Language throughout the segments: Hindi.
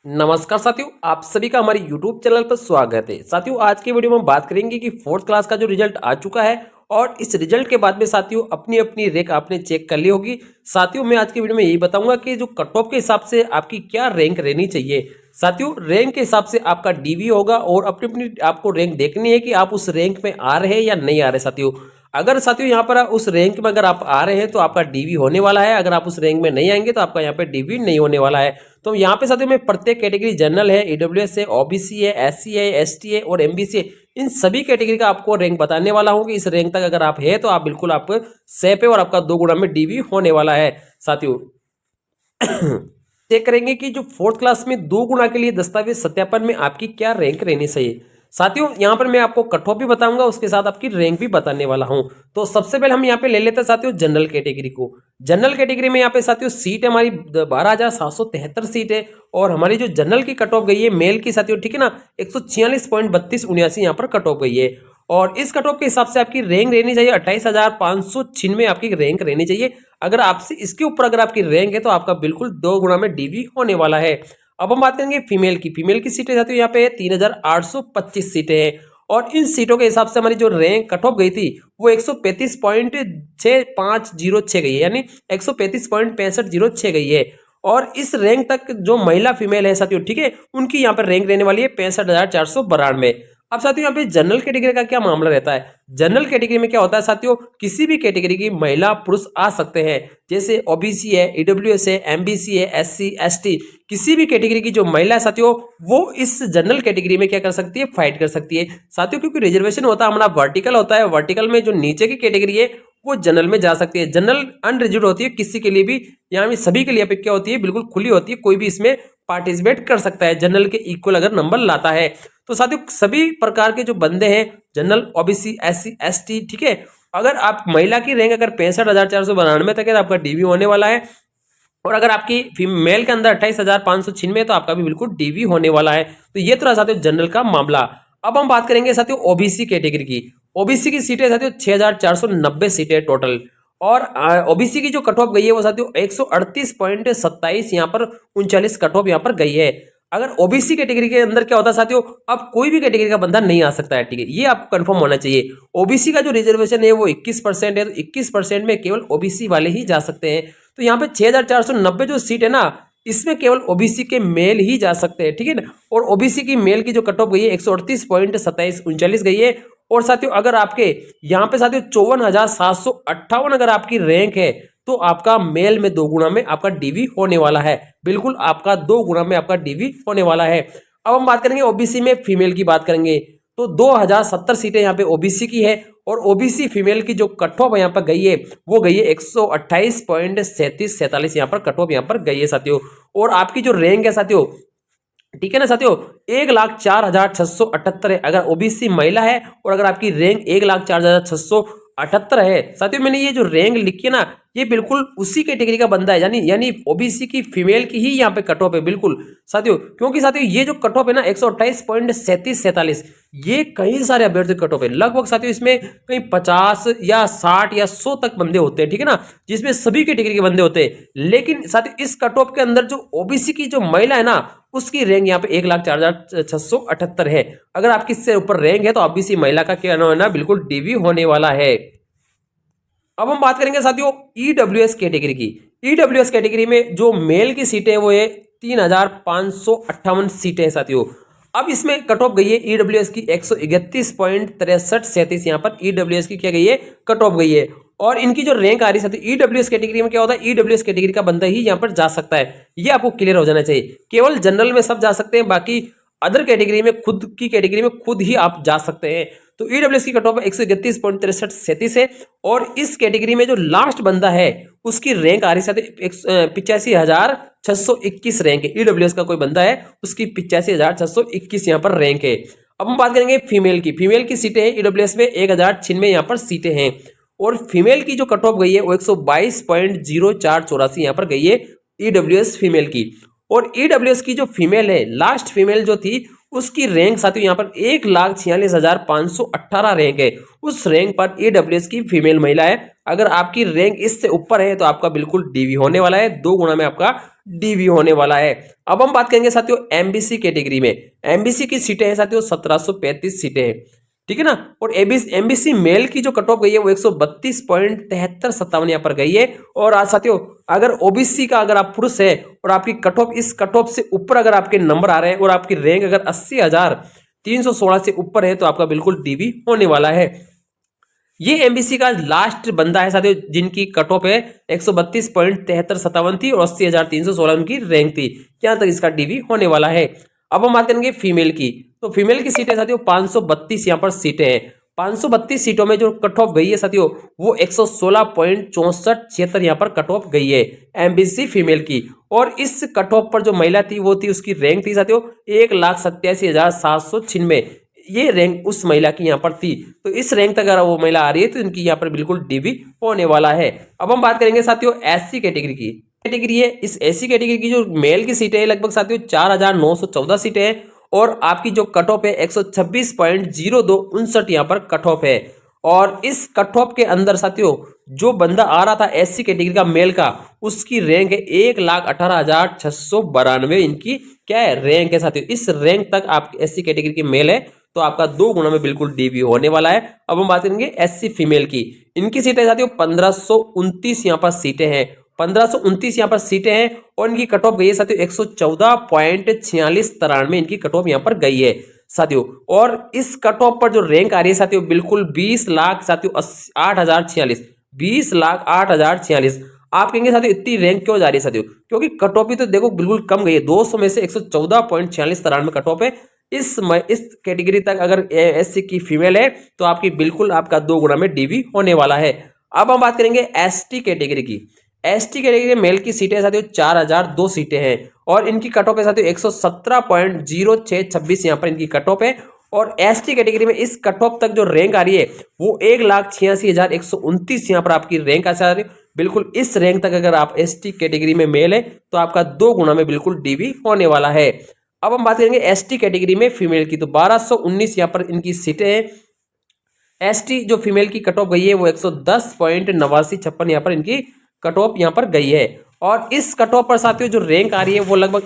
नमस्कार साथियों, आप सभी का हमारे YouTube चैनल पर स्वागत है। साथियों, आज की वीडियो में हम बात करेंगे कि फोर्थ क्लास का जो रिजल्ट आ चुका है और इस रिजल्ट के बाद में साथियों अपनी अपनी रैंक आपने चेक कर ली होगी। साथियों, मैं आज की वीडियो में यही बताऊंगा कि जो कट ऑफ के हिसाब से आपकी क्या रैंक रहनी चाहिए। साथियों, रैंक के हिसाब से आपका डीवी होगा और अपनी अपनी आपको रैंक देखनी है कि आप उस रैंक में आ रहे हैं या नहीं आ रहे। साथियों, अगर साथियों यहाँ पर उस रैंक में अगर आप आ रहे हैं तो आपका डीवी होने वाला है। अगर आप उस रैंक में नहीं आएंगे तो आपका यहाँ पे डीवी नहीं होने वाला है। तो यहाँ पे साथियों में प्रत्येक कैटेगरी जनरल है, ईडब्ल्यूएस है, ओबीसी है, एससी है, एसटी है और एमबीसी है, इन सभी कैटेगरी का आपको रैंक बताने वाला हूँ कि इस रैंक तक अगर आप है तो आप बिल्कुल आप सेफ है और आपका 2 गुना में डीवी होने वाला है। साथियों चेक करेंगे कि जो फोर्थ क्लास में 2 गुना के लिए दस्तावेज सत्यापन में आपकी क्या रैंक रहनी चाहिए। साथियों, यहाँ पर मैं आपको कट ऑफ भी बताऊंगा, उसके साथ आपकी रैंक भी बताने वाला हूं। तो सबसे पहले हम यहाँ पे ले लेते हैं साथियों जनरल कैटेगरी को। जनरल कैटेगरी में यहाँ पे साथियों सीट है हमारी 12,773 सीट है और हमारी जो जनरल की कट ऑफ गई है मेल की साथियों, ठीक है ना, 146.3279 यहाँ पर कट ऑफ गई है। और इस कट ऑफ के हिसाब से आपकी रैंक रहनी चाहिए 28,596 आपकी रैंक रहनी चाहिए। अगर आपसे इसके ऊपर अगर आपकी रैंक है तो आपका बिल्कुल 2 गुना में डीवी होने वाला है। अब हम बात करेंगे फीमेल की। फीमेल की सीटें साथियों यहाँ पे 3,825 सीटें हैं और इन सीटों के हिसाब से हमारी जो रैंक कट ऑफ गई थी वो 135.6506 गई है, यानी 135.6506 गई है। और इस रैंक तक जो महिला फीमेल है साथियों, ठीक है, उनकी यहाँ पर रैंक रहने वाली है 65,492। अब साथियों यहाँ पे जनरल कैटेगरी का क्या मामला रहता है। जनरल कैटेगरी में क्या होता है साथियों, किसी भी कैटेगरी की महिला पुरुष आ सकते हैं, जैसे ओबीसी है, ईडब्ल्यूएस है, एमबीसी है, एससी एसटी, किसी भी कैटेगरी की जो महिला है साथियों वो इस जनरल कैटेगरी में क्या कर सकती है, फाइट कर सकती है साथियों। क्योंकि रिजर्वेशन होता है हमारा वर्टिकल होता है, वर्टिकल में जो नीचे की कैटेगरी है वो जनरल में जा सकती है। जनरल अनरिजर्व्ड होती है, किसी के लिए भी, यहाँ में सभी के लिए क्या होती है, बिल्कुल खुली होती है, कोई भी इसमें पार्टिसिपेट कर सकता है जनरल के इक्वल अगर नंबर लाता है। तो साथियों सभी प्रकार के जो बंदे हैं जनरल, ओबीसी, एससी एसटी, ठीक है, अगर आप महिला की रैंक अगर 65,492 तक है तो आपका डीवी होने वाला है। और अगर आपकी फीमेल के अंदर 28,596 है तो आपका भी बिल्कुल डीवी होने वाला है। तो ये तो रहा साथियों जनरल का मामला। अब हम बात करेंगे साथियों ओबीसी कैटेगरी की। ओबीसी की सीटें साथियों 6,490 सीटें टोटल। और ओबीसी की जो कट ऑफ गई है वो साथियों 138.27 यहाँ पर 39 कट ऑफ यहाँ पर गई है। अगर ओबीसी कैटेगरी के अंदर क्या होता है साथियों, अब कोई भी कैटेगरी का बंदा नहीं आ सकता है, ठीक है, ये आपको कंफर्म होना चाहिए। ओबीसी का जो रिजर्वेशन है वो 21% है, तो 21% में केवल ओबीसी वाले ही जा सकते हैं। तो यहाँ पे 6,490 जो सीट है ना, इसमें केवल ओबीसी के मेल ही जा सकते हैं, ठीक है ना। और ओबीसी की मेल की जो कट ऑफ गई है 138.2739 गई है। और साथियों अगर आपके यहाँ पे साथियों 54,758 अगर आपकी रैंक है तो आपका मेल में 2 गुना में आपका डीवी होने वाला है, बिल्कुल आपका 2 गुना में आपका डीवी होने वाला है। अब हम बात करेंगे ओबीसी में फीमेल की बात करेंगे तो 2,070 सीटें यहाँ पे ओबीसी की है और ओबीसी फीमेल की जो कट ऑफ यहाँ पर गई है वो गई है 128.3747 यहाँ पर कट ऑफ यहाँ पर गई है साथियों। और आपकी जो रैंक है साथियों, ठीक है ना साथियों, 1,04,678 है अगर ओबीसी महिला है। और अगर आपकी रैंक 1,04,678 है साथियों, मैंने ये जो रैंक लिखी है ना, ये बिल्कुल उसी कैटेगरी का बंदा है, यानी ओबीसी की फीमेल की ही यहाँ पे कट ऑफ है बिल्कुल साथियों। क्योंकि साथियों ये जो कट ऑफ है ना 128.3747, ये कई सारे अभ्यर्थी कट ऑफ है, लगभग साथियों इसमें कहीं 50 या 60 या 100 तक बंदे होते हैं, ठीक है ना, जिसमें सभी कैटेगरी के बंदे होते हैं। लेकिन साथियों इस कट ऑफ के अंदर जो ओबीसी की जो महिला है ना उसकी रैंक यहाँ पे 1,04,678 है। अगर आपकी इससे ऊपर रैंक है तो ओबीसी महिला का क्या है ना, बिल्कुल डीवी होने वाला है। अब हम बात करेंगे साथियों ईडब्ल्यूएस कैटेगरी की। ईडब्ल्यूएस कैटेगरी में जो मेल की सीटें वो है 3,558 सीटें हैं साथियों। अब इसमें कट ऑफ गई है ईडब्ल्यूएस की 131.6337 यहाँ पर ईडब्ल्यूएस की क्या गई है, कट ऑफ गई है। और इनकी जो रैंक आ रही है साथियों ईडब्ल्यूएस कैटेगरी में क्या होता है, ईडब्ल्यूएस कैटेगरी का बंदा ही यहाँ पर जा सकता है, ये आपको क्लियर हो जाना चाहिए। केवल जनरल में सब जा सकते हैं, बाकी अदर कैटेगरी में खुद की कैटेगरी में खुद ही आप जा सकते हैं। तो ईडब्ल्यूएस की कट ऑफ 131.6337 है। और इस कैटेगरी में जो लास्ट बंदा है उसकी रैंक आ रही है 85,621 रैंक है। ईडब्ल्यूएस का कोई बंदा है उसकी 85,621 यहाँ पर रैंक है। अब हम बात करेंगे फीमेल की। फीमेल की सीटें हैं ईडब्ल्यूएस में 1,096 यहाँ पर सीटें हैं। और फीमेल की जो कट ऑफ गई है वो 122.0484 यहाँ पर गई है ईडब्ल्यूएस फीमेल की। और ईडब्ल्यूएस की जो फीमेल है, लास्ट फीमेल जो थी, उसकी रैंक साथियों यहाँ पर 1,46,518 रैंक है। उस रैंक पर ईडब्ल्यूएस की फीमेल महिला है। अगर आपकी रैंक इससे ऊपर है तो आपका बिल्कुल डीवी होने वाला है, 2 गुना में आपका डीवी होने वाला है। अब हम बात करेंगे साथियों एमबीसी कैटेगरी में। एमबीसी की सीटें हैं साथियों 1735 सीटें हैं, ठीक है ना। और एमबीसी मेल की जो कट ऑफ गई है वो 132.7357 यहाँ पर गई है। और आज साथियों अगर ओबीसी का अगर आप पुरुष है और आपकी कट ऑफ इस कट ऑफ से ऊपर अगर आपके नंबर आ रहे हैं और आपकी रैंक अगर 80,316 से ऊपर है तो आपका बिल्कुल डीवी होने वाला है। ये एमबीसी का लास्ट बंदा है साथियों जिनकी कट ऑफ है 132.7357 थी और 80,316 उनकी रैंक थी। यहां तक इसका डीवी होने वाला है। अब हम बात करेंगे फीमेल की। तो फीमेल की सीटें साथियों 532 यहाँ पर सीटें हैं। 532 सीटों में जो कट ऑफ गई है साथियों वो 116.6476 यहाँ पर कट ऑफ गई है एमबीसी फीमेल की। और इस कट ऑफ पर जो महिला थी वो थी, उसकी रैंक थी साथियों 1,87,796। ये रैंक उस महिला की यहाँ पर थी। तो इस रैंक तक अगर वो महिला आ रही है तो इनकी यहाँ पर बिल्कुल डीवी होने वाला है। अब हम बात करेंगे साथियों एससी कैटेगरी की। कैटेगरी है इस एससी कैटेगरी की जो मेल की सीटें हैं लगभग साथियों 4,914 सीटें हैं और आपकी जो कट ऑफ है 126.0259 यहाँ पर कट ऑफ है। और इस कट ऑफ के अंदर साथियों जो बंदा आ रहा था एससी कैटेगरी का मेल का, उसकी रैंक है 1,18,692 इनकी क्या है रैंक है साथियों। इस रैंक तक आप एससी कैटेगरी की मेल है तो आपका 2 गुना में बिल्कुल डीवी होने वाला है। अब हम बात करेंगे एससी फीमेल की। इनकी सीटें साथियों 1529 यहाँ पर सीटें हैं। 1529 यहाँ पर सीटें हैं और इनकी कट ऑफ गई है साथियों 114.4693 इनकी कट ऑफ यहाँ पर गई है साथियों। और इस कट ऑफ पर जो रैंक आ रही है साथियों बिल्कुल 20 लाख साथियों 8,046, 20 लाख 8,046। आप कहेंगे साथियों इतनी रैंक क्यों जा रही है साथियों, क्योंकि कट ऑफ भी तो देखो बिल्कुल कम गई है। 200 में से 114.4693 कट ऑफ है। इस कैटेगरी तक अगर एससी की फीमेल है तो आपकी बिल्कुल आपका 2 गुना में डीवी होने वाला है। अब हम बात करेंगे एसटी कैटेगरी की। एसटी कैटेगरी मेल की सीटें साथियों 4,002 सीटें हैं और इनकी कट ऑफ है साथियों 117.0626 यहाँ पर इनकी कट ऑफ है। और एसटी कैटेगरी में इस कट ऑफ तक जो रैंक आ रही है वो 1,86,129 यहाँ पर आपकी रैंक आ रही है। बिल्कुल इस रैंक तक अगर आप एसटी कैटेगरी में मेल है तो आपका 2 गुना में बिल्कुल डीवी होने वाला है। अब हम बात करेंगे एसटी कैटेगरी में फीमेल की। तो 1,219 यहाँ पर इनकी सीटें हैं। एसटी जो फीमेल की कट ऑफ गई है वो 110.8956 यहाँ पर इनकी कट ऑफ यहाँ पर गई है। और इस कट ऑफ पर साथियों जो रैंक आ रही है वो लगभग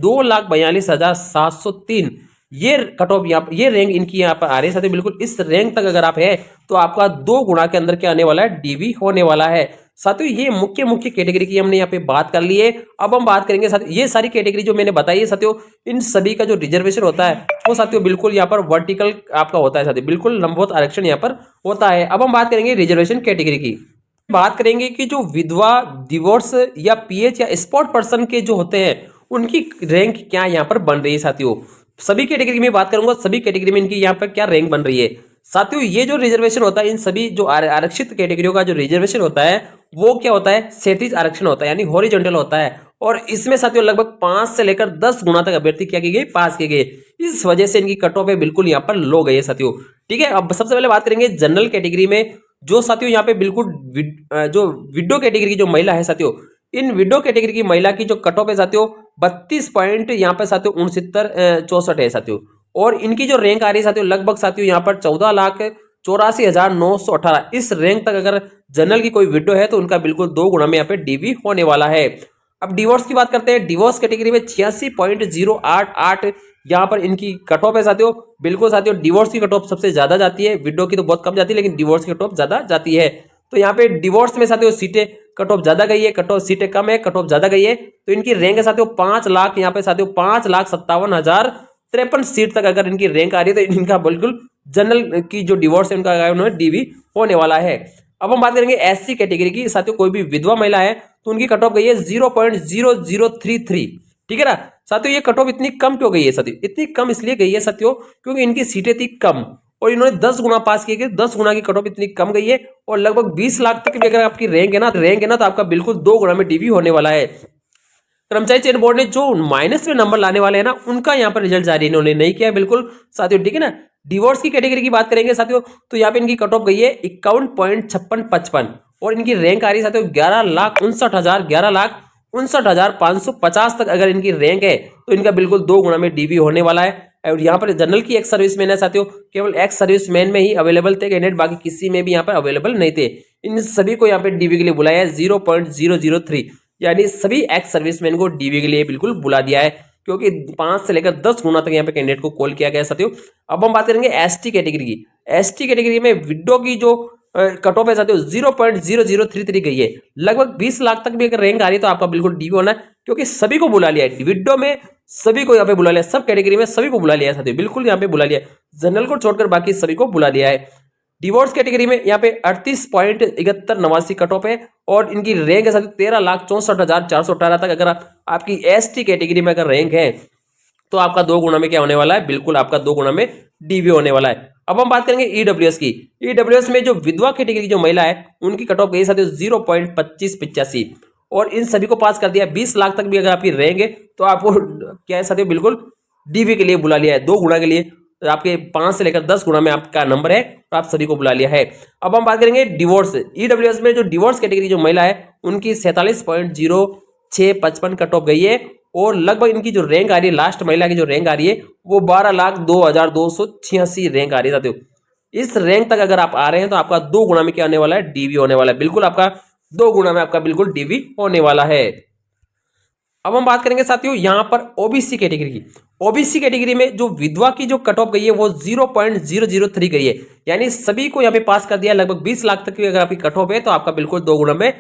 2,42,703 ये कट ऑफ यहाँ ये रैंक इनकी यहाँ पर आ रही है साथियों। बिल्कुल इस रैंक तक अगर आप है तो आपका 2 गुना के अंदर क्या आने वाला है डीवी होने वाला है साथियों। ये मुख्य कैटेगरी की हमने यहाँ पे बात कर ली है। अब हम बात करेंगे साथियों ये सारी कैटेगरी जो मैंने बताई है साथियों, इन सभी का जो रिजर्वेशन होता है वो साथियों बिल्कुल यहाँ पर वर्टिकल आपका होता है साथियों, बिल्कुल लंबवत आरक्षण यहाँ पर होता है। अब हम बात करेंगे रिजर्वेशन कैटेगरी की। बात करेंगे कि जो विधवा, डिवोर्स या पीएच या स्पॉट पर्सन के जो होते हैं उनकी रैंक क्या यहाँ पर बन रही है साथियों। सभी कैटेगरी में बात करूंगा, सभी कैटेगरी में इनकी यहाँ पर क्या रैंक बन रही है साथियों। ये जो रिजर्वेशन होता है इन सभी जो आरक्षित कैटेगरियों का जो रिजर्वेशन होता है वो क्या होता है क्षैतिज आरक्षण होता है यानी हॉरिजॉन्टल होता है। और इसमें साथियों लगभग 5 से लेकर 10 गुना तक अभ्यर्थी क्या की गई पास किए गए। इस वजह से इनकी कट ऑफ है बिल्कुल यहाँ पर लो गई है साथियों। ठीक है, अब सबसे पहले बात करेंगे जनरल कैटेगरी में। जो साथियों यहाँ पे बिल्कुल जो विडो कैटेगरी की जो महिला है साथियों, इन विडो कैटेगरी की महिला की जो कट ऑफ है साथियों 32 पॉइंट यहाँ पे साथियों 6964 है साथियों। और इनकी जो रैंक आ रही है साथियों लगभग साथियों यहाँ पर 14,84,918 इस रैंक तक अगर जनरल की कोई विडो है तो उनका बिल्कुल 2 गुना में यहाँ पे डीवी होने वाला है। अब डिवोर्स की बात करते हैं। डिवोर्स कैटेगरी में 86.088 यहाँ पर इनकी कट ऑफ है साथियों। बिल्कुल साथियों डिवोर्स की कट ऑफ सबसे ज्यादा जाती है, विडो की तो बहुत कम जाती है लेकिन डिवोर्स की कट ऑफ ज्यादा जाती है। तो यहाँ पे डिवोर्स में साथियों सीटें कट ऑफ ज्यादा गई है, कट ऑफ सीटें कम है, कट ऑफ ज्यादा गई है। तो इनकी रैंक है साथियों 5 लाख यहाँ पे साथियों 5,57,053 सीट तक अगर इनकी रैंक आ रही है तो इनका बिल्कुल जनरल की जो डिवोर्स है उनका उन्होंने डीवी होने वाला है। अब हम बात करेंगे एससी कैटेगरी की साथियों। कोई भी विधवा महिला है तो उनकी कट ऑफ गई है 0.0033। ठीक है ना साथियों, ये कट ऑफ इतनी कम क्यों गई है साथियों? इतनी कम इसलिए गई है साथियों क्योंकि इनकी सीटें थी कम और इन्होंने 10 गुना पास किए गए। 10 गुना की कट ऑफ इतनी कम गई है और लगभग 20 लाख तक भी अगर आपकी रैंक है ना तो आपका बिल्कुल 2 गुना में डीवी होने वाला है। कर्मचारी चयन बोर्ड ने जो माइनस में नंबर लाने वाले हैं ना उनका यहाँ पर रिजल्ट जारी इन्होंने नहीं किया बिल्कुल साथियों। ठीक है ना, डिवोर्स की कैटेगरी की बात करेंगे साथियों तो यहाँ पे इनकी कट ऑफ गई है 51.5655 और इनकी रैंक आ रही है साथियों 11,59,550 तक अगर इनकी रैंक है तो इनका बिल्कुल 2 गुना में डीवी होने वाला है। और यहाँ पर जनरल की एक्स सर्विसमैन है साथियों, केवल एक्स सर्विसमैन में ही अवेलेबल थे कैंडिडेट, बाकी किसी में भी यहाँ पर अवेलेबल नहीं थे। इन सभी को यहाँ पे डीवी के लिए बुलाया है 0.003। यानी सभी एक्स सर्विसमैन को डीवी के लिए बिल्कुल बुला दिया है, क्योंकि 5 से लेकर 10 गुना तक यहाँ पे कैंडिडेट को कॉल किया गया है साथियों। अब हम बात करेंगे एसटी कैटेगरी की। एसटी कैटेगरी में विडो की जो कट ऑफ है साथियों 0.0033 गई है। लगभग 20 लाख तक भी अगर रैंक आ रही है तो आपका बिल्कुल डीवी होना है, क्योंकि सभी को बुला लिया है। विडो में सभी को यहाँ पे बुला लिया, सब कैटेगरी में सभी को बुला लिया है साथियों, बिल्कुल यहाँ पे बुला लिया है। जनरल को छोड़कर बाकी सभी को बुला लिया है। डिवोर्स कैटेगरी में यहाँ पे 38.7189 कट ऑफ है और इनकी रैंक है साथियों 13,64,418 तक। अगर आपकी एसटी कैटेगरी में अगर रैंक है तो आपका 2 गुना में क्या होने वाला है, बिल्कुल आपका 2 गुना में डीवी होने वाला है। अब हम बात करेंगे ईडब्ल्यूएस की। ईडब्ल्यूएस में जो विधवा कैटेगरी की जो महिला है उनकी कट ऑफ गई साथियों 0.2585 और इन सभी को पास कर दिया। 20 लाख तक भी अगर आपकी रैंक है तो आपको क्या है साथियों, बिल्कुल डीवी के लिए बुला लिया है, 2 गुना के लिए। तो आपके 5 से लेकर 10 गुना में आपका नंबर है तो आप सभी को बुला लिया है। अब हम बात करेंगे डिवोर्स। ईडब्ल्यूएस में जो डिवोर्स कैटेगरी जो महिला है उनकी 47.0655 कट ऑफ गई है और लगभग इनकी जो रैंक आ रही है, लास्ट महिला की जो रैंक आ रही है वो 12,02,286 रैंक आ रही है साथियों। इस रैंक तक अगर आप आ रहे हैं तो आपका 2 गुना में क्या होने वाला है, डीवी होने वाला है। बिल्कुल आपका 2 गुना में आपका बिल्कुल डीवी होने वाला है। अब हम बात करेंगे साथियों यहाँ पर ओबीसी कैटेगरी की। ओबीसी कैटेगरी में जो विधवा की जो कट ऑफ गई है वो 0.003 गई है, यानी सभी को यहाँ पे पास कर दिया। लगभग 20 लाख तक की अगर आपकी कट ऑफ है तो आपका बिल्कुल 2 गुना में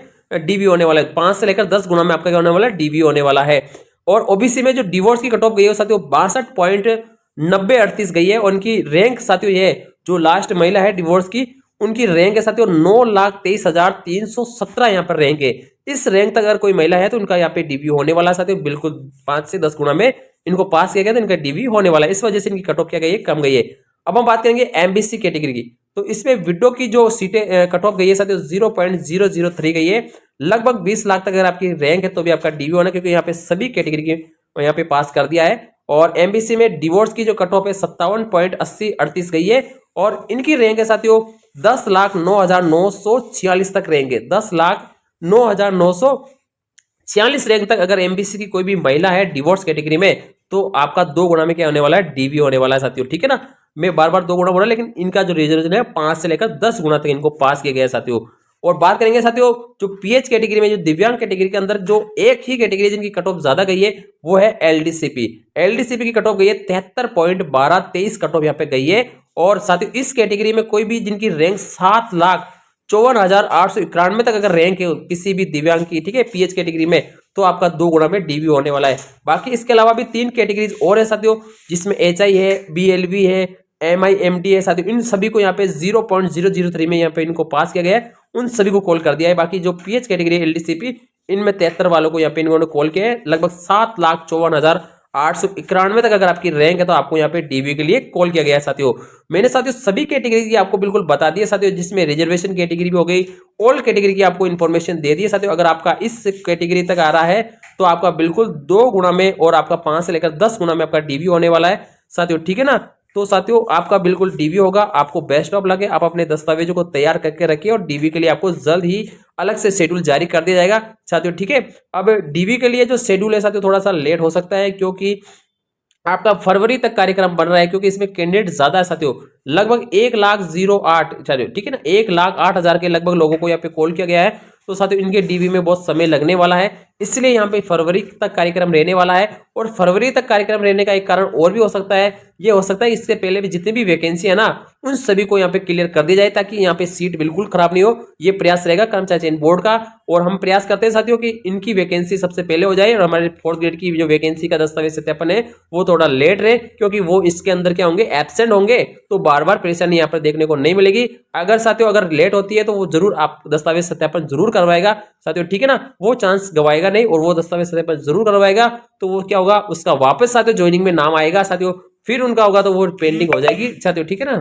डीवी होने वाला है। 5 से लेकर 10 गुना में आपका क्या होने वाला है, डीवी होने वाला है। और ओबीसी में जो डिवोर्स की कट ऑफ गई है साथियों 62.9038 गई है और उनकी रैंक साथियों ये जो लास्ट महिला है डिवोर्स की उनकी रैंक है साथियों 9,23,317 यहाँ पर रैंक है। इस रैंक तक अगर कोई महिला है तो उनका यहाँ पे डीवी होने वाला है साथियों, बिल्कुल 5 से 10 गुना में इनको पास किया गया तो इनका डीवी होने वाला है। इस वजह से इनकी कट ऑफ क्या गई है, कम गई है। अब हम बात करेंगे एमबीसी कैटेगरी की। तो इसमें विडो की जो सीटें कट ऑफ गई है साथियों 0.003 गई है। लगभग 20 लाख तक अगर आपकी रैंक है तो भी आपका डीवी होना, क्योंकि यहाँ पे सभी कैटेगरी के यहाँ पे पास कर दिया है। और एमबीसी में डिवोर्स की जो कट ऑफ है 57.8038 गई है और इनकी रैंक है साथियों 10,09,946 तक रैंक है। 10,09,946 रैंक तक अगर एमबीसी की कोई भी महिला है डिवोर्स कैटेगरी में तो आपका 2 गुना में क्या होने वाला है, डीवी होने वाला है साथियों। ठीक है ना, मैं बार बार 2 गुना बोला, लेकिन इनका जो रिजर्वेशन है 5 से लेकर 10 गुना तक इनको पास किया गया है साथियों। और बात करेंगे साथियों जो पीएच कैटेगरी में जो दिव्यांग कैटेगरी के अंदर जो एक ही कैटेगरी जिनकी कट ऑफ ज्यादा गई है वो है एलडीसीपी। एलडीसीपी की कट ऑफ गई है 73.1223 कट ऑफ यहाँ पे गई है। और साथियों इस कैटेगरी में कोई भी जिनकी रैंक 7,54,891 तक अगर रैंक है किसी भी दिव्यांग की, ठीक है, पीएच कैटेगरी में, तो आपका 2 गुना में डीवी होने वाला है। बाकी इसके अलावा भी 3 कैटेगरीज और है साथियों, जिसमें एचआई है, बीएलवी है, एमआईएमडी है साथियों। इन सभी को यहाँ पे 0.003 में यहाँ पे इनको पास किया गया है, उन सभी को कॉल कर दिया है। बाकी जो पीएच कैटेगरी एलडीसीपी इनमें 73 वालों को यहाँ पे इन्होंने कॉल किया है। लगभग 7,54,891 तक अगर आपकी रैंक है तो आपको यहाँ पे डीवी के लिए कॉल किया गया है साथियों। मैंने साथियों सभी कैटेगरी की आपको बिल्कुल बता दिया साथियों, जिसमें रिजर्वेशन कैटेगरी भी हो गई, ऑल कैटेगरी की आपको इन्फॉर्मेशन दे दी है साथियों। अगर आपका इस कैटेगरी तक आ रहा है तो आपका बिल्कुल 2 गुना में और आपका 5 से लेकर 10 गुना में आपका डीवी होने वाला है साथियों। ठीक है ना, तो साथियों आपका बिल्कुल डीवी होगा। आपको बेस्ट ऑफ लक है, आप अपने दस्तावेजों को तैयार करके रखिए और डीवी के लिए आपको जल्द ही अलग से शेड्यूल जारी कर दिया जाएगा साथियों। ठीक है, अब डीवी के लिए जो शेड्यूल है साथियों थोड़ा सा लेट हो सकता है, क्योंकि आपका फरवरी तक कार्यक्रम बन रहा है, क्योंकि इसमें कैंडिडेट ज्यादा है साथियों। लगभग 1,08,000 चलिए ठीक है ना, 1,08,000 के लगभग लोगों को यहाँ पे कॉल किया गया है। तो साथियों इनके डीवी में बहुत समय लगने वाला है, इसलिए यहाँ पे फरवरी तक कार्यक्रम रहने वाला है। और फरवरी तक कार्यक्रम रहने का एक कारण और भी हो सकता है, ये हो सकता है इससे पहले भी जितनी भी वैकेंसी है ना उन सभी को यहाँ पे क्लियर कर दी जाए, ताकि यहाँ पे सीट बिल्कुल खराब नहीं हो। ये प्रयास रहेगा कर्मचारी चयन बोर्ड का, और हम प्रयास करते हैं साथियों कि इनकी वैकेंसी सबसे पहले हो जाए और हमारे 4th ग्रेड की जो वैकेंसी का दस्तावेज सत्यापन है वो थोड़ा लेट रहे, क्योंकि वो इसके अंदर क्या होंगे, एब्सेंट होंगे, तो बार बार परेशानी यहाँ पर देखने को नहीं मिलेगी। अगर साथियों अगर लेट होती है तो वो जरूर आप दस्तावेज सत्यापन जरूर करवाएगा साथियों। ठीक है ना, वो चांस गवाएगा नहीं और वो दस्तावेज सत्यापन जरूर करवाएगा। तो वो क्या होगा, उसका वापस साथियों ज्वाइनिंग में नाम आएगा साथियों, फिर उनका होगा तो वो पेंडिंग हो जाएगी साथियों। ठीक है ना।